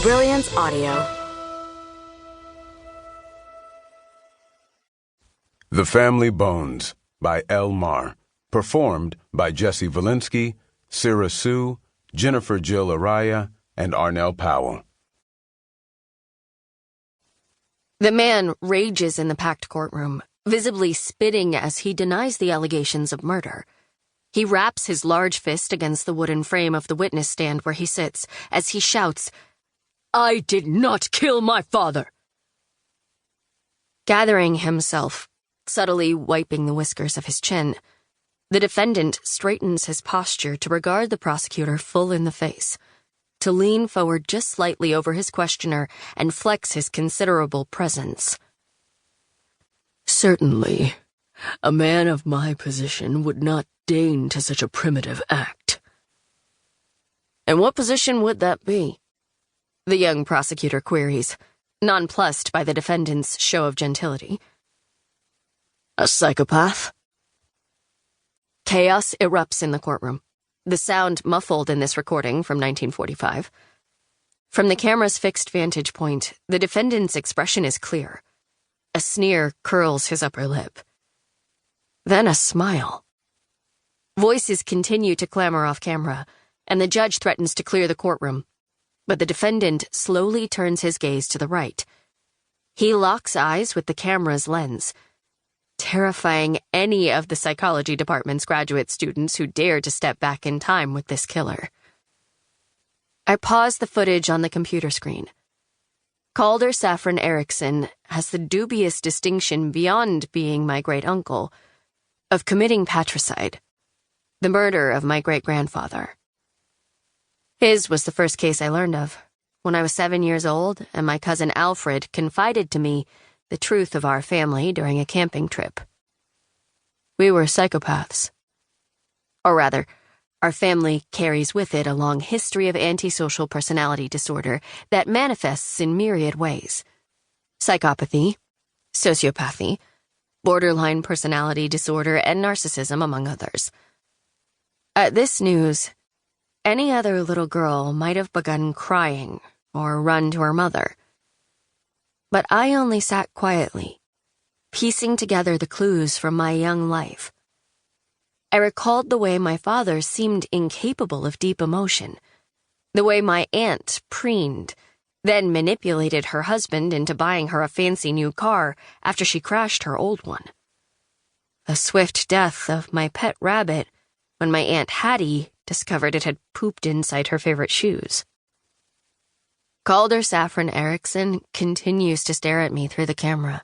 Brilliance Audio. The Family Bones by Elle Marr. Performed by Jesse Valinsky, Sarah Sue, Jennifer Jill Araya, and Arnell Powell. The man rages in the packed courtroom, visibly spitting as he denies the allegations of murder. He raps his large fist against the wooden frame of the witness stand where he sits as he shouts, "I did not kill my father!" Gathering himself, subtly wiping the whiskers of his chin, the defendant straightens his posture to regard the prosecutor full in the face, to lean forward just slightly over his questioner and flex his considerable presence. "Certainly, a man of my position would not deign to such a primitive act." "And what position would that be?" the young prosecutor queries, nonplussed by the defendant's show of gentility. "A psychopath?" Chaos erupts in the courtroom, the sound muffled in this recording from 1945. From the camera's fixed vantage point, the defendant's expression is clear. A sneer curls his upper lip. Then a smile. Voices continue to clamor off camera, and the judge threatens to clear the courtroom. But the defendant slowly turns his gaze to the right. He locks eyes with the camera's lens, terrifying any of the psychology department's graduate students who dare to step back in time with this killer. I pause the footage on the computer screen. Calder Saffron Eriksen has the dubious distinction beyond being my great-uncle of committing patricide, the murder of my great-grandfather. His was the first case I learned of, when I was 7 years old and my cousin Alfred confided to me the truth of our family during a camping trip. We were psychopaths. Or rather, our family carries with it a long history of antisocial personality disorder that manifests in myriad ways. Psychopathy, sociopathy, borderline personality disorder, and narcissism, among others. At this news, any other little girl might have begun crying or run to her mother. But I only sat quietly, piecing together the clues from my young life. I recalled the way my father seemed incapable of deep emotion, the way my aunt preened, then manipulated her husband into buying her a fancy new car after she crashed her old one. The swift death of my pet rabbit when my Aunt Hattie discovered it had pooped inside her favorite shoes. Calder Saffron Eriksen continues to stare at me through the camera,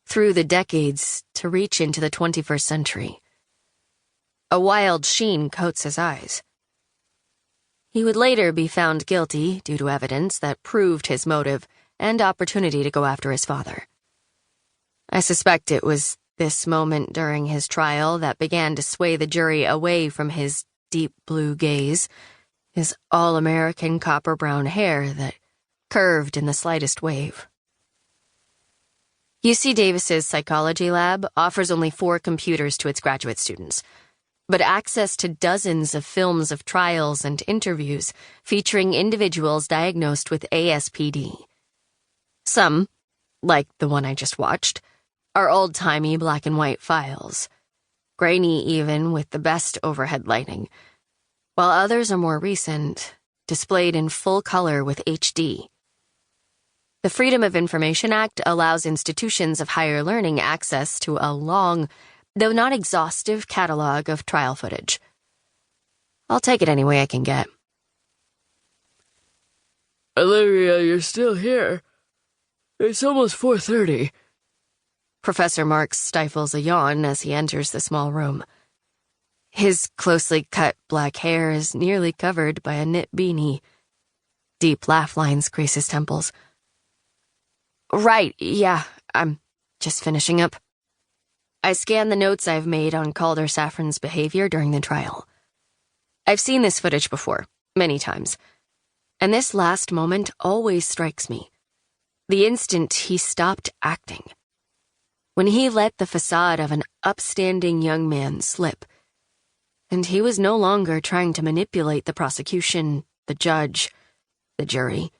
through the decades to reach into the 21st century. A wild sheen coats his eyes. He would later be found guilty due to evidence that proved his motive and opportunity to go after his father. I suspect it was this moment during his trial that began to sway the jury away from his deep blue gaze, his all-American copper-brown hair that curved in the slightest wave. UC Davis's psychology lab offers only 4 computers to its graduate students, but access to dozens of films of trials and interviews featuring individuals diagnosed with ASPD. Some, like the one I just watched, are old-timey black and white files, grainy even with the best overhead lighting, while others are more recent, displayed in full color with HD. The Freedom of Information Act allows institutions of higher learning access to a long, though not exhaustive, catalog of trial footage. I'll take it any way I can get. "Olivia, you're still here. It's almost 4:30. Professor Marks stifles a yawn as he enters the small room. His closely cut black hair is nearly covered by a knit beanie. Deep laugh lines grace his temples. "Right, yeah, I'm just finishing up." I scan the notes I've made on Calder Saffron's behavior during the trial. I've seen this footage before, many times, and this last moment always strikes me. The instant he stopped acting. When he let the facade of an upstanding young man slip, and he was no longer trying to manipulate the prosecution, the judge, the jury.